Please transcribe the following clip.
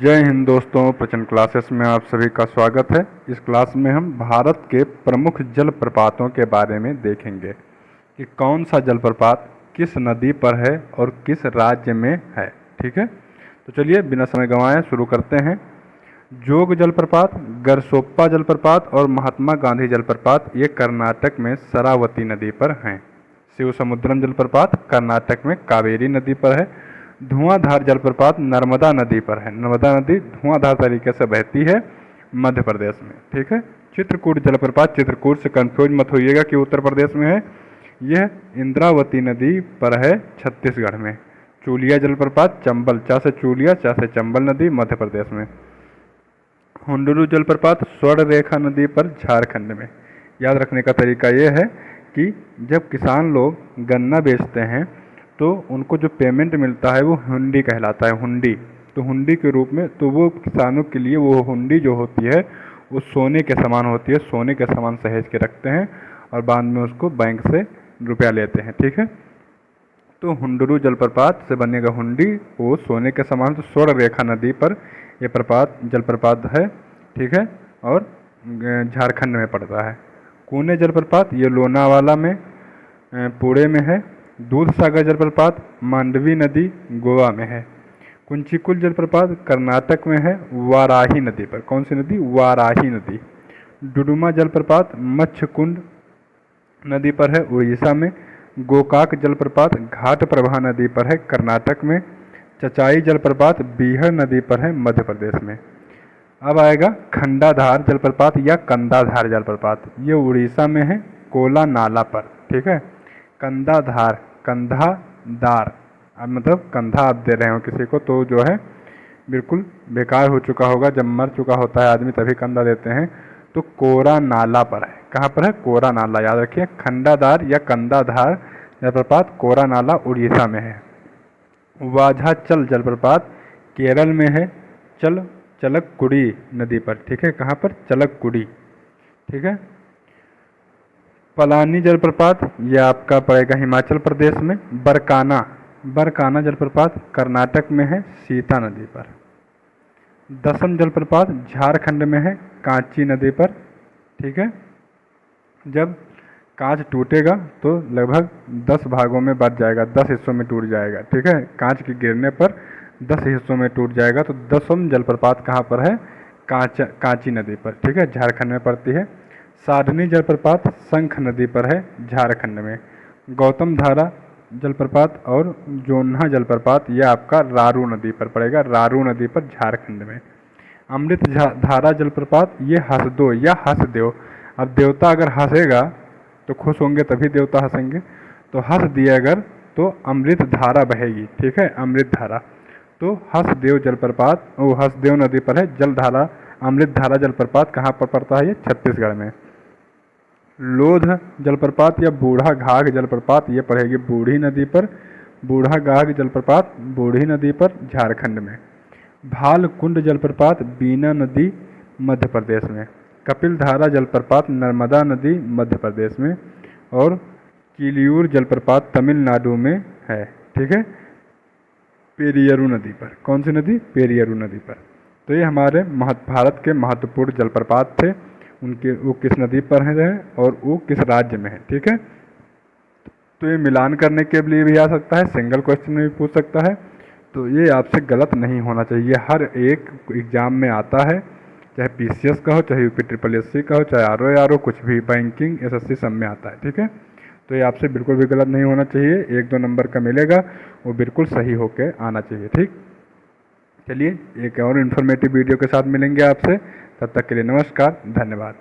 जय हिंद दोस्तों, प्रचंड क्लासेस में आप सभी का स्वागत है। इस क्लास में हम भारत के प्रमुख जलप्रपातों के बारे में देखेंगे कि कौन सा जलप्रपात किस नदी पर है और किस राज्य में है। ठीक है, तो चलिए बिना समय गंवाए शुरू करते हैं। जोग जलप्रपात, गरसोप्पा जलप्रपात और महात्मा गांधी जलप्रपात ये कर्नाटक में शरावती नदी पर हैं। शिव समुद्रम जलप्रपात कर्नाटक में कावेरी नदी पर है। धुआंधार जलप्रपात नर्मदा नदी पर है। नर्मदा नदी धुआंधार तरीके से बहती है मध्य प्रदेश में। ठीक है। चित्रकूट जलप्रपात, चित्रकूट से कंफ्यूज मत होइएगा कि उत्तर प्रदेश में है, यह इंद्रावती नदी पर है छत्तीसगढ़ में। चूलिया जलप्रपात चंबल, चा से चूलिया चा से चंबल नदी मध्य प्रदेश में। हुंडरू जलप्रपात स्वर्ण रेखा नदी पर झारखंड में। याद रखने का तरीका यह है कि जब किसान लोग गन्ना बेचते हैं तो उनको जो पेमेंट मिलता है वो हुंडी कहलाता है, हुंडी। तो हुंडी के रूप में तो वो किसानों के लिए वो हुंडी जो होती है वो सोने के समान होती है, सोने के समान सहेज के रखते हैं और बाद में उसको बैंक से रुपया लेते हैं। ठीक है, तो हुंडरू जलप्रपात से बनेगा हुंडी, वो सोने के समान। तो स्वर्ण रेखा नदी पर ये जलप्रपात है। ठीक है, और झारखंड में पड़ता है। कूने जलप्रपात ये लोनावाला में पुणे में है। दूध सागर जलप्रपात मांडवी नदी गोवा में है। कुंचिकुल जलप्रपात कर्नाटक में है, वाराही नदी पर। कौन सी नदी? वाराही नदी। डुडुमा जलप्रपात मच्छकुंड नदी पर है, उड़ीसा में। गोकाक जलप्रपात घाट प्रभा नदी पर है, कर्नाटक में। चचाई जलप्रपात बीहड़ नदी पर है, मध्य प्रदेश में। अब आएगा खंडाधार जलप्रपात या कंदाधार जलप्रपात, ये उड़ीसा में है, कोला नाला पर। ठीक है, कंदाधार, कंधादार, अब मतलब कंधा आप दे रहे हो किसी को तो जो है बिल्कुल बेकार हो चुका होगा, जब मर चुका होता है आदमी तभी कंधा देते हैं। तो कोरा नाला पर है। कहाँ पर है? कोरा नाला। याद रखिए, खंडाधार या कंदाधार जलप्रपात कोरा नाला उड़ीसा में है। वाझाचल जलप्रपात केरल में है, चलक्कुडी नदी पर। ठीक है, कहाँ पर? चलक्कुडी। ठीक है। पलानी जलप्रपात यह आपका पड़ेगा हिमाचल प्रदेश में। बरकाना जलप्रपात कर्नाटक में है, सीता नदी पर। दसम जलप्रपात झारखंड में है, कांची नदी पर। ठीक है, जब कांच टूटेगा तो लगभग 10 भागों में बट जाएगा, 10 हिस्सों में टूट जाएगा। ठीक है, कांच के गिरने पर 10 हिस्सों में टूट जाएगा। तो दसम जलप्रपात कहाँ पर है? कांची नदी पर। ठीक है, झारखंड में पड़ती है। साधनी जलप्रपात शंख नदी पर है, झारखंड में। गौतम धारा जलप्रपात और जोन्हा जलप्रपात यह आपका रारू नदी पर पड़ेगा, रारू नदी पर, झारखंड में। अमृत धारा जलप्रपात ये हसदो या हसदेव। अब देवता अगर हंसेगा तो खुश होंगे तभी देवता हंसेंगे, तो हंस दिए अगर तो अमृत धारा बहेगी। ठीक है, अमृत धारा। तो हसदेव जलप्रपात वो हसदेव नदी पर है। जलधारा अमृत धारा जलप्रपात कहाँ पर पड़ता है? ये छत्तीसगढ़ में। लोध जलप्रपात या बूढ़ा घाघ जलप्रपात ये पड़ेगी बूढ़ी नदी पर। बूढ़ा घाघ जलप्रपात बूढ़ी नदी पर, झारखंड में। भालकुंड जलप्रपात बीना नदी मध्य प्रदेश में। कपिल धारा जलप्रपात नर्मदा नदी मध्य प्रदेश में। और किलियूर जलप्रपात तमिलनाडु में है। ठीक है, पेरियारू नदी पर। कौन सी नदी? पेरियारू नदी पर। तो ये हमारे भारत के महत्वपूर्ण जलप्रपात थे, उनके वो किस नदी पर हैं और वो किस राज्य में है। ठीक है, तो ये मिलान करने के लिए भी आ सकता है, सिंगल क्वेश्चन में भी पूछ सकता है। तो ये आपसे गलत नहीं होना चाहिए, हर एक एग्जाम में आता है, चाहे पीसीएस का हो, चाहे यूपी ट्रिपल एससी का हो, चाहे आरओ कुछ भी, बैंकिंग एसएससी सब में आता है। ठीक है, तो ये आपसे बिल्कुल भी गलत नहीं होना चाहिए, 1-2 नंबर का मिलेगा, वो बिल्कुल सही होके आना चाहिए। ठीक, चलिए एक और इन्फॉर्मेटिव वीडियो के साथ मिलेंगे आपसे, तब तक के लिए नमस्कार, धन्यवाद।